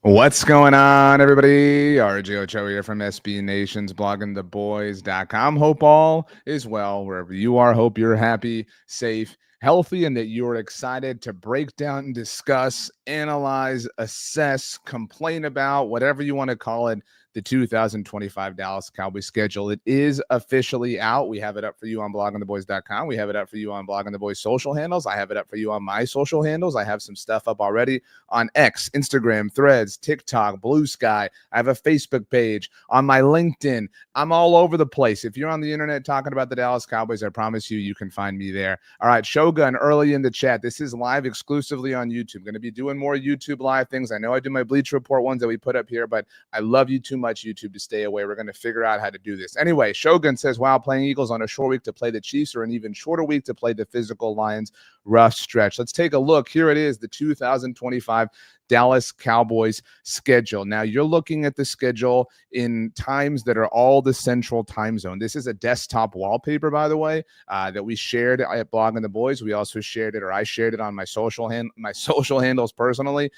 What's going on, everybody? RJ Ochoa here from SB Nation's bloggingtheboys.com. Hope all is well wherever you are. Hope you're happy, safe, healthy, and that you're excited to break down and discuss, analyze, assess, complain about, whatever you want to call it, the 2025 Dallas Cowboys schedule. It is officially out. We have it up for you on bloggingtheboys.com. We have it up for you on Blogging the Boys social handles. I have it up for you on my social handles. I have some stuff up already on X, Instagram, Threads, TikTok, Blue Sky. I have a Facebook page on my LinkedIn. I'm all over the place. If you're on the internet talking about the Dallas Cowboys, I promise you can find me there. All right, Shogun early in the chat. This is live exclusively on YouTube. Going to be doing more YouTube live things. I know I do my Bleacher Report ones that we put up here, but I love you too much, YouTube, to stay away. We're going to figure out how to do this. Anyway, Shogun says, wow, playing Eagles on a short week to play the Chiefs or an even shorter week to play the physical Lions. Rough stretch. Let's take a look. Here it is, the 2025 Dallas Cowboys schedule. Now, you're looking at the schedule in times that are all the central time zone. This is a desktop wallpaper, by the way, that we shared at Blogging the Boys. We also shared it, or I shared it on my social handles personally.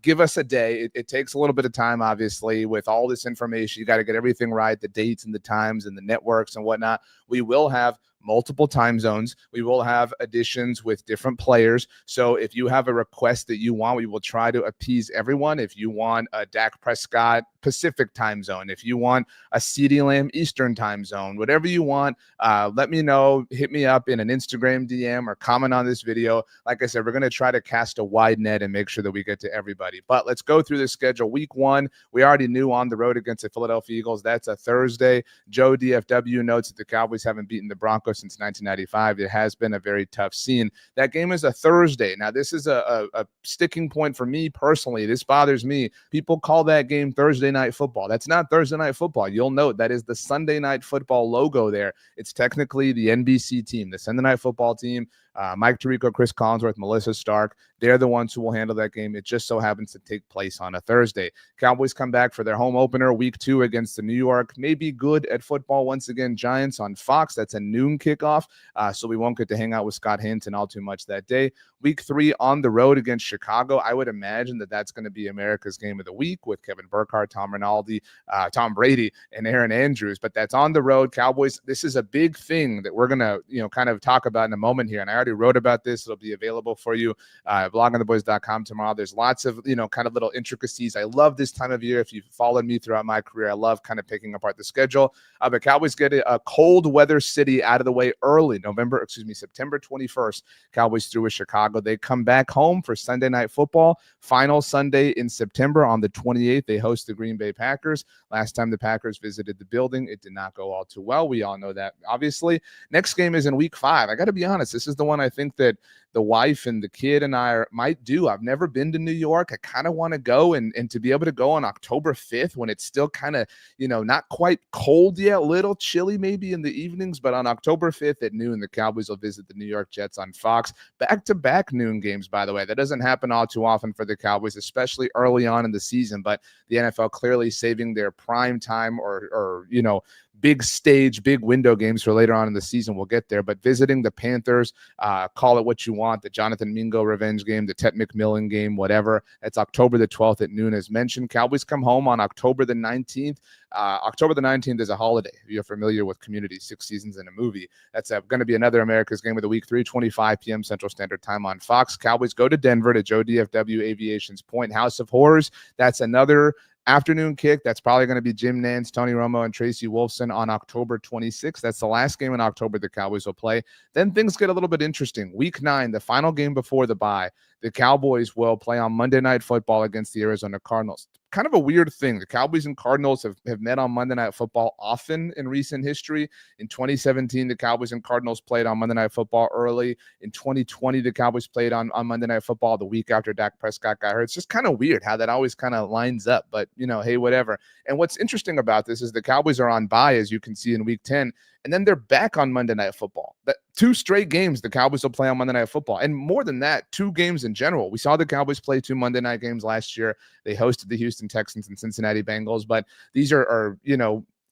Give us a day. It takes a little bit of time, obviously, with all this information. You got to get everything right, the dates and the times and the networks and whatnot. We will have multiple time zones. We will have additions with different players. So if you have a request that you want, we will try to appease everyone. If you want a Dak Prescott Pacific time zone, if you want a CeeDee Lamb Eastern time zone, whatever you want, let me know. Hit me up in an Instagram DM or comment on this video. Like I said, we're going to try to cast a wide net and make sure that we get to everybody. But let's go through the schedule. Week 1, we already knew on the road against the Philadelphia Eagles. That's a Thursday. Joe DFW notes that the Cowboys haven't beaten the Broncos since 1995. It has been a very tough scene. That game is a Thursday. Now, this is a sticking point for me personally. This bothers me. People call that game Thursday Night Football. That's not Thursday Night Football. You'll note that is the Sunday Night Football logo there. It's technically the NBC team, the Sunday Night Football team. Mike Tirico, Chris Collinsworth, Melissa Stark. They're the ones who will handle that game. It just so happens to take place on a Thursday. Cowboys come back for their home opener, week 2 against the New York, maybe good at football once again, Giants on Fox. That's a noon kickoff, so we won't get to hang out with Scott Hinton all too much that day. Week 3 on the road against Chicago. I would imagine that that's going to be America's game of the week with Kevin Burkhardt, Tom Rinaldi, Tom Brady, and Aaron Andrews. But that's on the road. Cowboys, this is a big thing that we're going to, kind of talk about in a moment here. And I already wrote about this. It'll be available for you at bloggingtheboys.com tomorrow. There's lots of, kind of little intricacies. I love this time of year. If you've followed me throughout my career, I love kind of picking apart the schedule. The Cowboys get a cold weather city out of the way early, September 21st. Cowboys through with Chicago. They come back home for Sunday Night Football. Final Sunday in September on the 28th. They host the Green Bay Packers. Last time the Packers visited the building, it did not go all too well. We all know that, obviously. Next game is in week 5. I got to be honest. This is the one I think that the wife and the kid and I might do. I've never been to New York. I kind of want to go, and to be able to go on October 5th when it's still kind of, not quite cold yet, a little chilly maybe in the evenings, but on October 5th at noon, the Cowboys will visit the New York Jets on Fox. Back-to-back noon games, by the way. That doesn't happen all too often for the Cowboys, especially early on in the season, but the NFL clearly saving their prime time or big stage, big window games for later on in the season. We'll get there, but visiting the Panthers, call it what you want, the Jonathan Mingo revenge game, the Tet McMillan game, whatever. That's October the 12th at noon, as mentioned. Cowboys come home on October the 19th. October the 19th is a holiday. If you're familiar with Community, 6 seasons in a movie. That's going to be another America's game of the week, 3:25 p.m. Central Standard Time on Fox. Cowboys go to Denver to Joe DFW Aviation's Point House of Horrors. That's another afternoon kick. That's probably going to be Jim Nantz, Tony Romo, and Tracy Wolfson on October 26th. That's the last game in October the Cowboys will play. Then things get a little bit interesting. Week 9, the final game before the bye, the Cowboys will play on Monday Night Football against the Arizona Cardinals. Kind of a weird thing. The Cowboys and Cardinals have met on Monday Night Football often in recent history. In 2017, the Cowboys and Cardinals played on Monday Night Football early. In 2020, the Cowboys played on Monday Night Football the week after Dak Prescott got hurt. It's just kind of weird how that always kind of lines up, but, hey, whatever. And what's interesting about this is the Cowboys are on bye, as you can see in week 10, and then they're back on Monday Night Football. That 2 straight games the Cowboys will play on Monday Night Football. And more than that, 2 games in general. We saw the Cowboys play 2 Monday night games last year. They hosted the Houston Texans and Cincinnati Bengals. But these are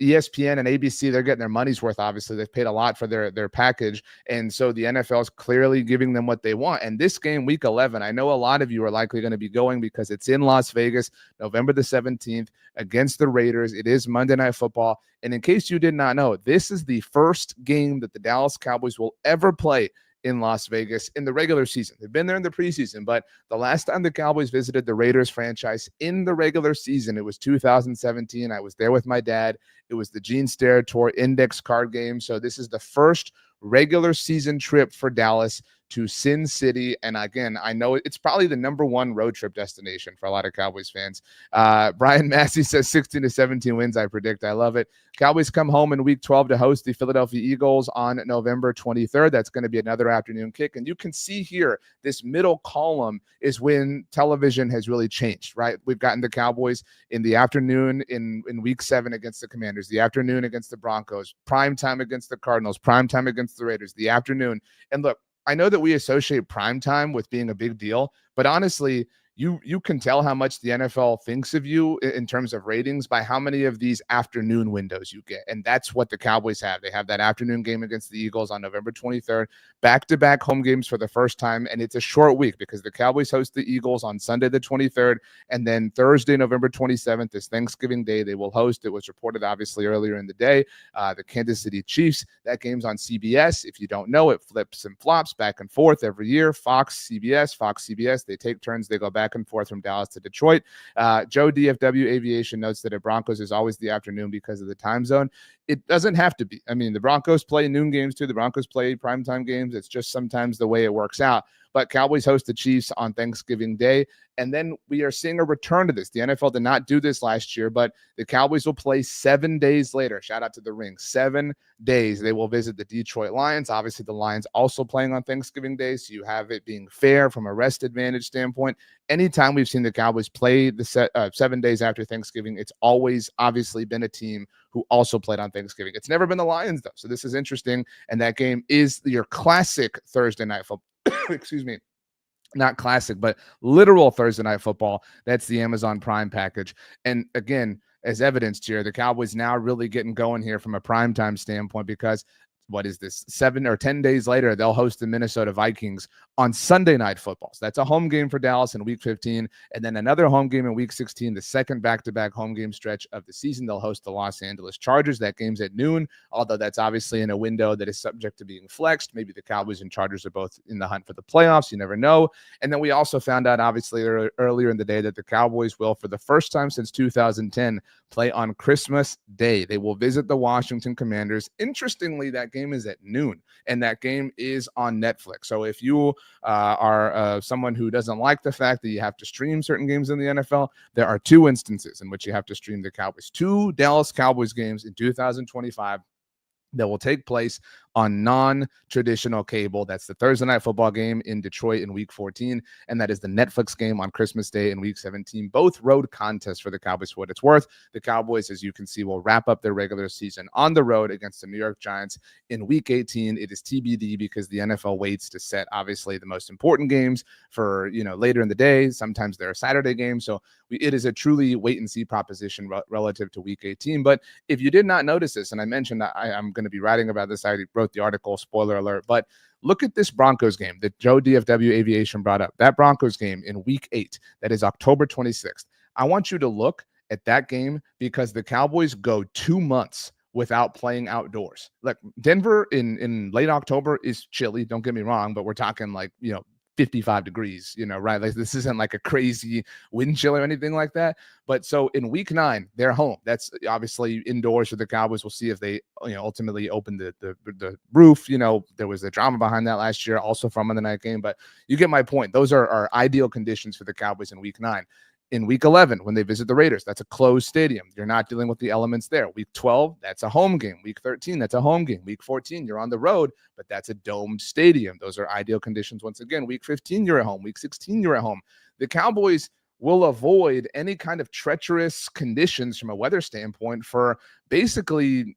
ESPN and ABC, they're getting their money's worth. Obviously, they've paid a lot for their package, and so the NFL is clearly giving them what they want. And this game, Week 11, I know a lot of you are likely going to be going because it's in Las Vegas, November the 17th, against the Raiders. It is Monday Night Football, and in case you did not know, this is the first game that the Dallas Cowboys will ever play in Las Vegas in the regular season. They've been there in the preseason, but the last time the Cowboys visited the Raiders franchise in the regular season, it was 2017. I was there with my dad. It was the Gene Steratore index card game. So this is the first regular season trip for Dallas to Sin City. And again, I know it's probably the number one road trip destination for a lot of Cowboys fans. Brian Massey says 16-17 wins, I predict. I love it. Cowboys come home in Week 12 to host the Philadelphia Eagles on November 23rd. That's going to be another afternoon kick. And you can see here, this middle column is when television has really changed, right? We've gotten the Cowboys in the afternoon in Week 7 against the Commanders, the afternoon against the Broncos, prime time against the Cardinals, prime time against the Raiders, the afternoon. And look, I know that we associate prime time with being a big deal, but honestly, you can tell how much the NFL thinks of you in terms of ratings by how many of these afternoon windows you get. And that's what the Cowboys have. They have that afternoon game against the Eagles on November 23rd, back-to-back home games for the first time. And it's a short week because the Cowboys host the Eagles on Sunday the 23rd. And then Thursday, November 27th is Thanksgiving Day. They will host, it was reported obviously earlier in the day, the Kansas City Chiefs. That game's on CBS. If you don't know, it flips and flops back and forth every year. Fox, CBS. They take turns. They go back and forth from Dallas to Detroit. Joe DFW Aviation notes that at Broncos is always the afternoon because of the time zone. It doesn't have to be. I mean, the Broncos play noon games too. The Broncos play primetime games. It's just sometimes the way it works out. But Cowboys host the Chiefs on Thanksgiving Day. And then we are seeing a return to this. The NFL did not do this last year, but the Cowboys will play 7 days later. Shout out to the ring. 7 days. They will visit the Detroit Lions. Obviously, the Lions also playing on Thanksgiving Day, so you have it being fair from a rest advantage standpoint. Anytime we've seen the Cowboys play the 7 days after Thanksgiving, it's always obviously been a team who also played on Thanksgiving. It's never been the Lions, though, so this is interesting. And that game is your classic Thursday night football. Excuse me. Not classic, but literal Thursday night football. That's the Amazon Prime package. And again, as evidenced here, the Cowboys now really getting going here from a primetime standpoint because what is this, 7 or 10 days later, they'll host the Minnesota Vikings on Sunday Night Football. So that's a home game for Dallas in Week 15, and then another home game in Week 16, the second back-to-back home game stretch of the season. They'll host the Los Angeles Chargers. That game's at noon, although that's obviously in a window that is subject to being flexed. Maybe the Cowboys and Chargers are both in the hunt for the playoffs. You never know. And then we also found out, obviously, earlier in the day that the Cowboys will, for the first time since 2010, play on Christmas Day. They will visit the Washington Commanders. Interestingly, that game is at noon, and that game is on Netflix. So if you are someone who doesn't like the fact that you have to stream certain games in the NFL, there are 2 instances in which you have to stream the Cowboys. 2 Dallas Cowboys games in 2025 that will take place on non-traditional cable. That's the Thursday night football game in Detroit in Week 14, and that is the Netflix game on Christmas Day in Week 17. Both road contests for the Cowboys, for what it's worth. The Cowboys, as you can see, will wrap up their regular season on the road against the New York Giants in Week 18. It is TBD because the NFL waits to set, obviously, the most important games for, later in the day. Sometimes they're Saturday games, so it is a truly wait-and-see proposition relative to Week 18. But if you did not notice this, and I mentioned that I'm going to be writing about this, I wrote the article, spoiler alert, but look at this Broncos game that Joe DFW Aviation brought up. That Broncos game in Week 8, that is October 26th. I want you to look at that game because the Cowboys go 2 months without playing outdoors. Look, Denver in late October is chilly, don't get me wrong, but we're talking 55 degrees, right? Like this isn't like a crazy wind chill or anything like that. But so in Week 9, they're home. That's obviously indoors for the Cowboys. We'll see if they, ultimately open the roof. There was a drama behind that last year, also from Monday night game. But you get my point. Those are ideal conditions for the Cowboys in Week 9. In Week 11, when they visit the Raiders, that's a closed stadium. You're not dealing with the elements there. Week 12, that's a home game. Week 13, that's a home game. Week 14, you're on the road, but that's a domed stadium. Those are ideal conditions. Once again, Week 15, you're at home. Week 16, you're at home. The Cowboys will avoid any kind of treacherous conditions from a weather standpoint for basically,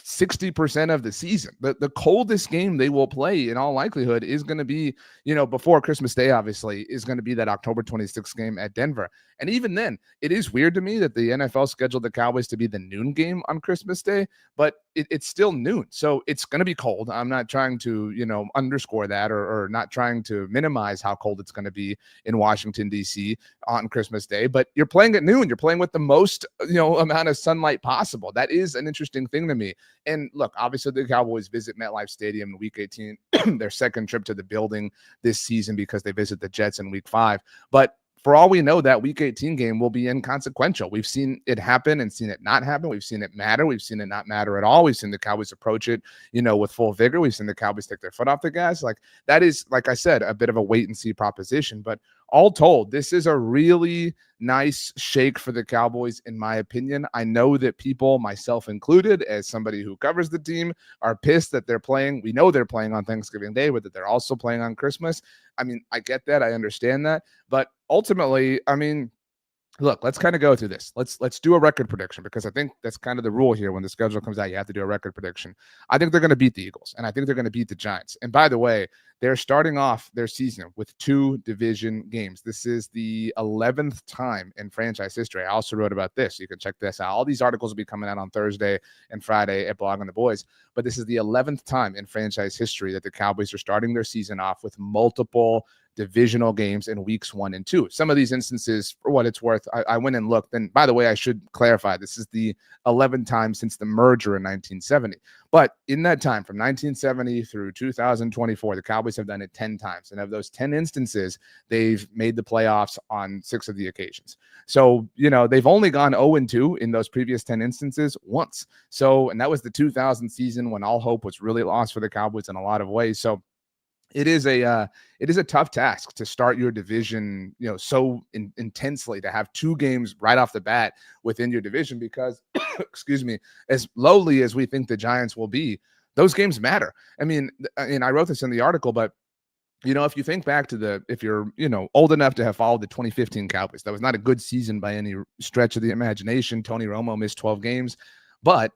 60% of the season. The coldest game they will play in all likelihood is going to be, before Christmas Day, obviously, is going to be that October 26th game at Denver. And even then, it is weird to me that the NFL scheduled the Cowboys to be the noon game on Christmas Day, but it's still noon. So it's going to be cold. I'm not trying to, underscore that or not trying to minimize how cold it's going to be in Washington, D.C. on Christmas Day, but you're playing at noon. You're playing with the most, amount of sunlight possible. That is an interesting thing to me. And look, obviously the Cowboys visit MetLife Stadium in Week 18, their second trip to the building this season because they visit the Jets in Week 5. But for all we know, that Week 18 game will be inconsequential. We've seen it happen and seen it not happen. We've seen it matter. We've seen it not matter at all. We've seen the Cowboys approach it, with full vigor. We've seen the Cowboys take their foot off the gas. Like, that is, like I said, a bit of a wait and see proposition. But all told, this is a really nice shake for the Cowboys, in my opinion. I know that people, myself included, as somebody who covers the team, are pissed that they're playing. We know they're playing on Thanksgiving Day, but that they're also playing on Christmas. I mean, I get that. I understand that. But ultimately, I mean, look, let's kind of go through this. Let's do a record prediction, because I think that's kind of the rule here. When the schedule comes out, you have to do a record prediction. I think they're going to beat the Eagles, and I think they're going to beat the Giants. And by the way, they're starting off their season with 2 division games. This is the 11th time in franchise history. I also wrote about this. You can check this out. All these articles will be coming out on Thursday and Friday at Blogging the Boys. But this is the 11th time in franchise history that the Cowboys are starting their season off with multiple divisional games in weeks 1 and 2. Some of these instances, for what it's worth, I went and looked. And by the way, I should clarify, this is the 11th time since the merger in 1970. But in that time, from 1970 through 2024, the Cowboys have done it 10 times. And of those 10 instances, they've made the playoffs on 6 of the occasions. So, they've only gone 0-2 in those previous 10 instances once. So, and that was the 2000 season when all hope was really lost for the Cowboys in a lot of ways. So it is a tough task to start your division, so intensely, to have 2 games right off the bat within your division, because, excuse me, as lowly as we think the Giants will be, those games matter. I mean, and I wrote this in the article, but if you think back to if you're, old enough to have followed the 2015 Cowboys, that was not a good season by any stretch of the imagination. Tony Romo missed 12 games, but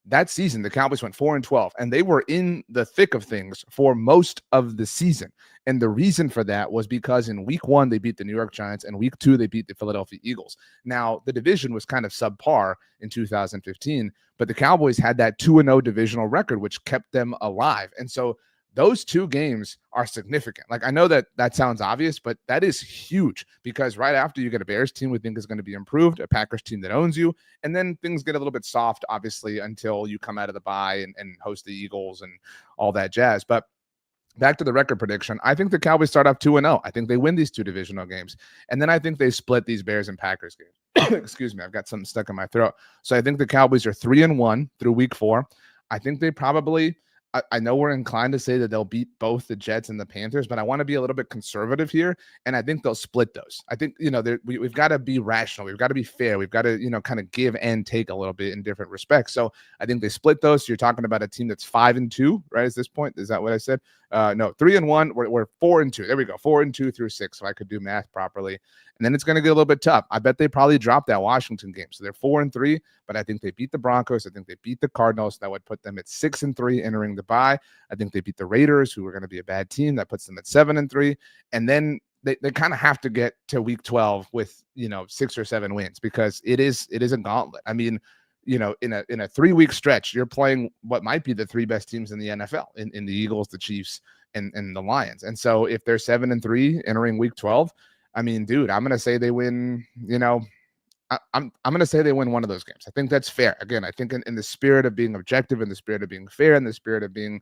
that season, the Cowboys went 4-12, and they were in the thick of things for most of the season. And the reason for that was because in week 1, they beat the New York Giants, and week 2, they beat the Philadelphia Eagles. Now, the division was kind of subpar in 2015, but the Cowboys had that 2-0 divisional record, which kept them alive. And so those 2 games are significant. Like, I know that sounds obvious, but that is huge, because right after you get a Bears team we think is going to be improved, a Packers team that owns you, and then things get a little bit soft, obviously, until you come out of the bye and host the Eagles and all that jazz. But back to the record prediction, I think the Cowboys start off 2-0. I think they win these 2 divisional games, and then I think they split these Bears and Packers games. Excuse me, I've got something stuck in my throat. So I think the Cowboys are 3-1 through week 4. I think they probably, I know we're inclined to say that they'll beat both the Jets and the Panthers, but I want to be a little bit conservative here, and I think they'll split those. I think, we've got to be rational. We've got to be fair. We've got to, kind of give and take a little bit in different respects. So I think they split those. So you're talking about a team that's 5-2, right? At this point, is that what I said? No, 3-1. We're 4-2. There we go. 4-2 through 6. So I could do math properly. And then it's going to get a little bit tough. I bet they probably drop that Washington game. So they're 4-3, but I think they beat the Broncos. I think they beat the Cardinals. That would put them at 6-3 entering the bye. I think they beat the Raiders, who are going to be a bad team. That puts them at 7-3. And then they kind of have to get to week 12 with, 6 or 7 wins, because it is a gauntlet. I mean, in a 3-week stretch, you're playing what might be the 3 best teams in the NFL, in the Eagles, the Chiefs, and the Lions. And so if they're 7-3 entering week 12, I mean, dude, I'm going to say they win, I'm going to say they win one of those games. I think that's fair. Again, I think in the spirit of being objective, in the spirit of being fair, in the spirit of being,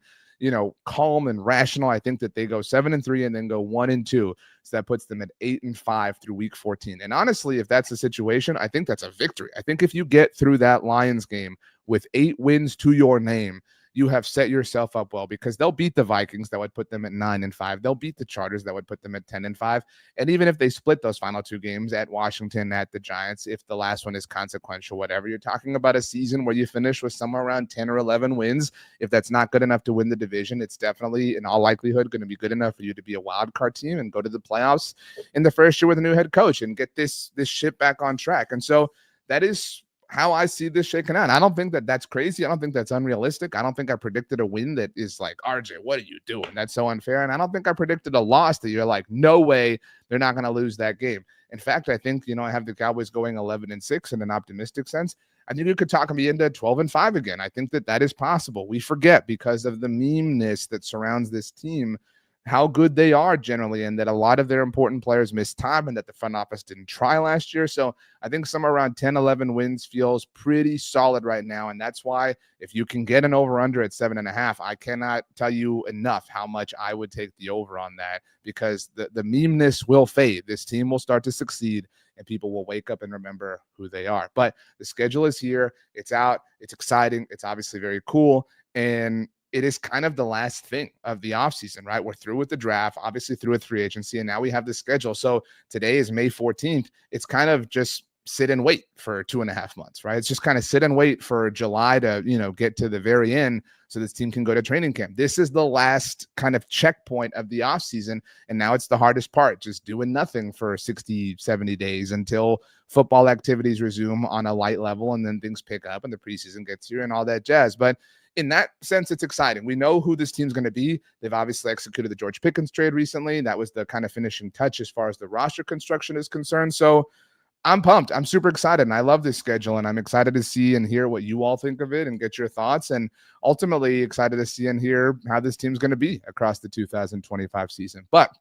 calm and rational, I think that they go 7-3 and then go 1-2. So that puts them at 8-5 through week 14. And honestly, if that's the situation, I think that's a victory. I think if you get through that Lions game with 8 wins to your name, you have set yourself up well, because they'll beat the Vikings. That would put them at 9-5. They'll beat the Chargers. That would put them at 10-5. And even if they split those final 2 games at Washington, at the Giants, if the last one is consequential, whatever, you're talking about a season where you finish with somewhere around 10 or 11 wins. If that's not good enough to win the division, it's definitely, in all likelihood, going to be good enough for you to be a wild card team and go to the playoffs in the first year with a new head coach and get this ship back on track. And so that is how I see this shaking out. I don't think that that's crazy. I don't think that's unrealistic. I don't think I predicted a win that is like, RJ, what are you doing? That's so unfair. And I don't think I predicted a loss that you're like, no way, they're not going to lose that game. In fact, I think, I have the Cowboys going 11-6 in an optimistic sense. I think you could talk me into 12-5 again. I think that is possible. We forget because of the meme-ness that surrounds this team how good they are generally, and that a lot of their important players missed time and that the front office didn't try last year. So I think somewhere around 10, 11 wins feels pretty solid right now. And that's why if you can get an over-under at 7.5, I cannot tell you enough how much I would take the over on that, because the meme-ness will fade. This team will start to succeed and people will wake up and remember who they are. But the schedule is here. It's out. It's exciting. It's obviously very cool. And it is kind of the last thing of the offseason, right? We're through with the draft, obviously through with free agency, and now we have the schedule. So today is May 14th. It's kind of just sit and wait for 2.5 months, right? It's just kind of sit and wait for July to, get to the very end so this team can go to training camp. This is the last kind of checkpoint of the offseason, and now it's the hardest part, just doing nothing for 60, 70 days until football activities resume on a light level, and then things pick up and the preseason gets here and all that jazz. But in that sense, it's exciting. We know who this team's going to be. They've obviously executed the George Pickens trade recently. That was the kind of finishing touch as far as the roster construction is concerned. So I'm pumped. I'm super excited, and I love this schedule, and I'm excited to see and hear what you all think of it and get your thoughts, and ultimately excited to see and hear how this team's going to be across the 2025 season. But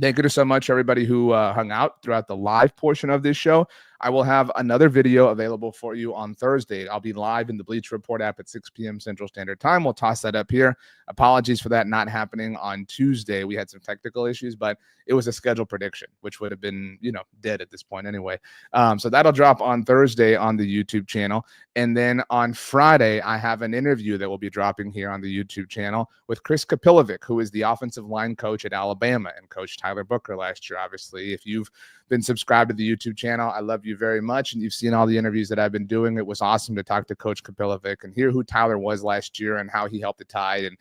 thank you so much, everybody who hung out throughout the live portion of this show. I will have another video available for you on Thursday. I'll be live in the Bleacher Report app at 6 p.m. Central Standard Time. We'll toss that up here. Apologies for that not happening on Tuesday. We had some technical issues, but it was a schedule prediction, which would have been, dead at this point anyway. So that'll drop on Thursday on the YouTube channel. And then on Friday, I have an interview that will be dropping here on the YouTube channel with Chris Kapilovic, who is the offensive line coach at Alabama and coached Tyler Booker last year. Obviously, if you've been subscribed to the YouTube channel, I love you very much. And you've seen all the interviews that I've been doing. It was awesome to talk to Coach Kapilovic and hear who Tyler was last year and how he helped the Tide and,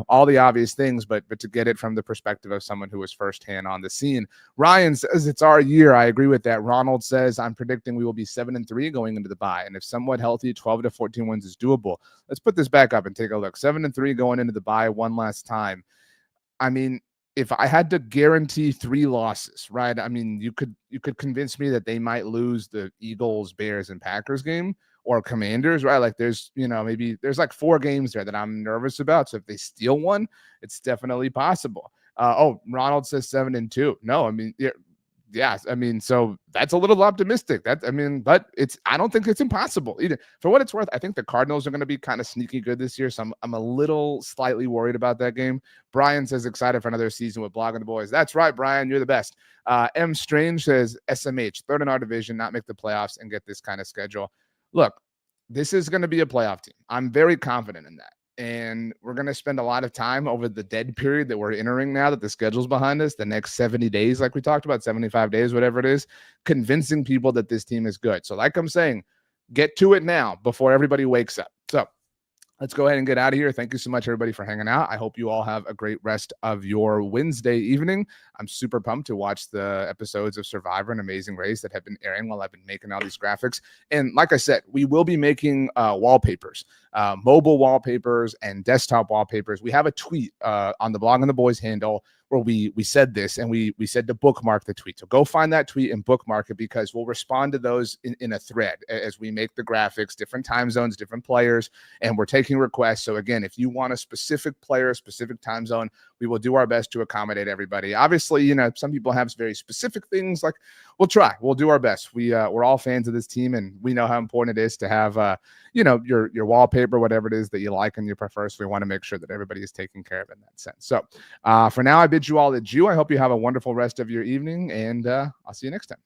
all the obvious things, but to get it from the perspective of someone who was firsthand on the scene. Ryan says it's our year. I agree with that. Ronald says, I'm predicting we will be 7-3 going into the bye. And if somewhat healthy, 12-14 wins is doable. Let's put this back up and take a look. 7-3 going into the bye one last time. I mean, if I had to guarantee 3 losses, right? I mean, you could convince me that they might lose the Eagles, Bears, and Packers game or Commanders, right? Like there's, maybe there's like 4 games there that I'm nervous about. So if they steal one, it's definitely possible. Ronald says 7-2. No, I mean, so that's a little optimistic. But I don't think it's impossible either. For what it's worth, I think the Cardinals are going to be kind of sneaky good this year. So I'm a little slightly worried about that game. Brian says excited for another season with Blogging the Boys. That's right, Brian. You're the best. M Strange says SMH, third in our division, not make the playoffs and get this kind of schedule. Look, this is going to be a playoff team. I'm very confident in that. And we're going to spend a lot of time over the dead period that we're entering now that the schedule's behind us, the next 70 days, like we talked about, 75 days, whatever it is, convincing people that this team is good. So like I'm saying, get to it now before everybody wakes up. So let's go ahead and get out of here. Thank you so much, everybody, for hanging out. I hope you all have a great rest of your Wednesday evening. I'm super pumped to watch the episodes of Survivor and Amazing Race that have been airing while I've been making all these graphics. And like I said, we will be making wallpapers, mobile wallpapers and desktop wallpapers. We have a tweet on the Blog on the Boys handle where we said this, and we said to bookmark the tweet. So go find that tweet and bookmark it, because we'll respond to those in a thread as we make the graphics, different time zones, different players, and we're taking requests. So again, if you want a specific player, specific time zone, we will do our best to accommodate everybody. Obviously, some people have very specific things. Like we'll do our best. We're all fans of this team, and we know how important it is to have your wallpaper, whatever it is that you like and you prefer. So we want to make sure that everybody is taken care of in that sense. So for now, I bid you all adieu. I hope you have a wonderful rest of your evening, and I'll see you next time.